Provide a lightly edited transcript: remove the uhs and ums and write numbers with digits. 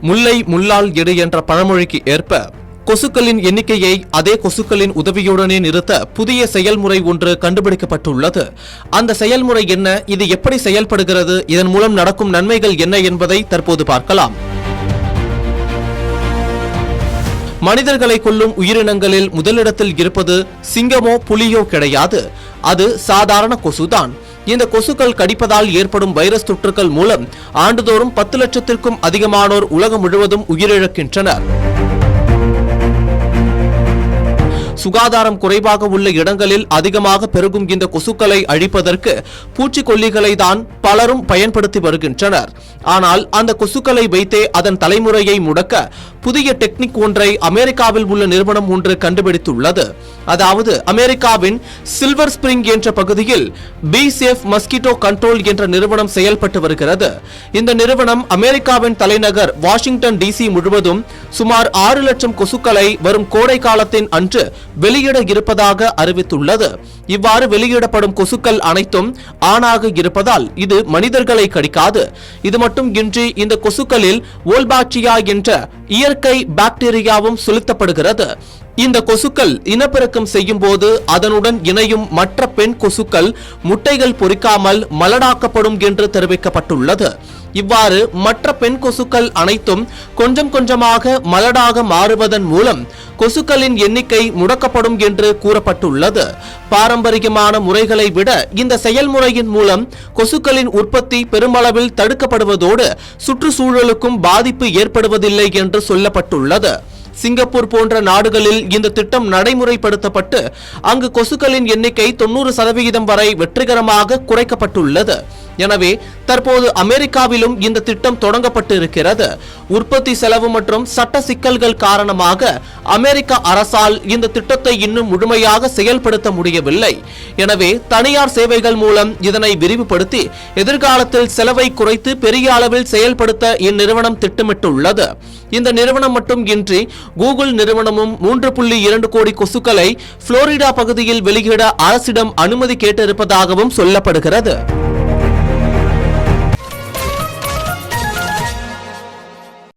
முல்லை முள்ளால் எடு என்ற பழமொழிக்கு ஏற்ப கொசுக்களின் எண்ணிக்கையை அதே கொசுக்களின் உதவியுடனே நிறுத்த புதிய செயல்முறை ஒன்று கண்டுபிடிக்கப்பட்டுள்ளது. அந்த செயல்முறை என்ன, இது எப்படி செயல்படுகிறது, இதன் மூலம் நடக்கும் நன்மைகள் என்ன என்பதை தற்போது பார்க்கலாம். மனிதர்களை கொல்லும் உயிரினங்களில் முதலிடத்தில் இருப்பது சிங்கமோ புலியோ கிடையாது, அது சாதாரண கொசுதான். இந்த கொசுக்கள் கடிப்பதால் ஏற்படும் வைரஸ் தொற்றுக்கள் மூலம் ஆண்டுதோறும் 10 லட்சத்திற்கும் அதிகமானோர் உலகம் முழுவதும் உயிரிழக்கின்றனர். சுகாதாரம் குறைவாக உள்ள இடங்களில் அதிகமாக பெருகும் இந்த கொசுக்களை அழிப்பதற்கு பூச்சிக்கொல்லிகளை தான் பலரும் பயன்படுத்தி வருகின்றனர். ஆனால் அந்த கொசுக்களை வைத்தே அதன் தலைமுறையை முடக்க புதிய டெக்னிக் ஒன்றை அமெரிக்காவில் உள்ள நிறுவனம் ஒன்று கண்டுபிடித்துள்ளது. அதாவது அமெரிக்காவின் சில்வர் ஸ்பிரிங் என்ற பகுதியில் பி சேஃப் மஸ்கிட்டோ கண்ட்ரோல் என்ற நிறுவனம் செயல்பட்டு வருகிறது. இந்த நிறுவனம் அமெரிக்காவின் தலைநகர் வாஷிங்டன் டிசி முழுவதும் சுமார் 6 லட்சம் கொசுக்களை வரும் கோடை காலத்தின் அன்று வெளியிட இருப்பதாக அறிவித்துள்ளது. இவ்வாறு வெளியிடப்படும் கொசுக்கள் அனைத்தும் ஆணாக இருப்பதால் இது மனிதர்களை கடிக்காது. இது மட்டும் இன்றி இந்த கொசுக்களில் வோல்பாக்டீரியா என்ற இயற்கை பாக்டீரியாவும் செலுத்தப்படுகிறது. இந்த கொசுக்கள் இனப்பெருக்கம் செய்யும் போது அதனுடன் இணையும் மற்ற பெண் கொசுக்கள் முட்டைகள் பொறிக்காமல் மலடாக்கப்படும் என்று தெரிவிக்கப்பட்டுள்ளது. இவ்வாறு மற்ற பெண் கொசுக்கள் அனைத்தும் கொஞ்சம் கொஞ்சமாக மலடாக மாறுவதன் மூலம் கொசுக்களின் எண்ணிக்கை முடக்கப்படும் என்று கூறப்பட்டுள்ளது. பாரம்பரியமான முறைகளை விட இந்த செயல்முறையின் மூலம் கொசுக்களின் உற்பத்தி பெருமளவில் தடுக்கப்படுவதோடு சுற்றுச்சூழலுக்கும் பாதிப்பு ஏற்படுவதில்லை என்று சொல்லப்பட்டுள்ளது. சிங்கப்பூர் போன்ற நாடுகளில் இந்த திட்டம் நடைமுறைப்படுத்தப்பட்டு அங்கு கொசுக்களின் எண்ணிக்கை 90% வரை வெற்றிகரமாக குறைக்கப்பட்டுள்ளது. எனவே தற்போது அமெரிக்காவிலும் இந்த திட்டம் தொடங்கப்பட்டு இருக்கிறது. உற்பத்தி செலவு மற்றும் சட்ட சிக்கல்கள் காரணமாக அமெரிக்க அரசால் இந்த திட்டத்தை இன்னும் முழுமையாக செயல்படுத்த முடியவில்லை. எனவே தனியார் சேவைகள் மூலம் இதனை விரிவுபடுத்தி எதிர்காலத்தில் செலவை குறைத்து பெரிய அளவில் செயல்படுத்த இந்நிறுவனம் திட்டமிட்டுள்ளது. இந்த நிறுவனம் மட்டும் இன்றி கூகுள் நிறுவனமும் 3.2 கோடி கொசுக்களை புளோரிடா பகுதியில் வெளியிட அரசிடம் அனுமதி கேட்டிருப்பதாகவும் சொல்லப்படுகிறது.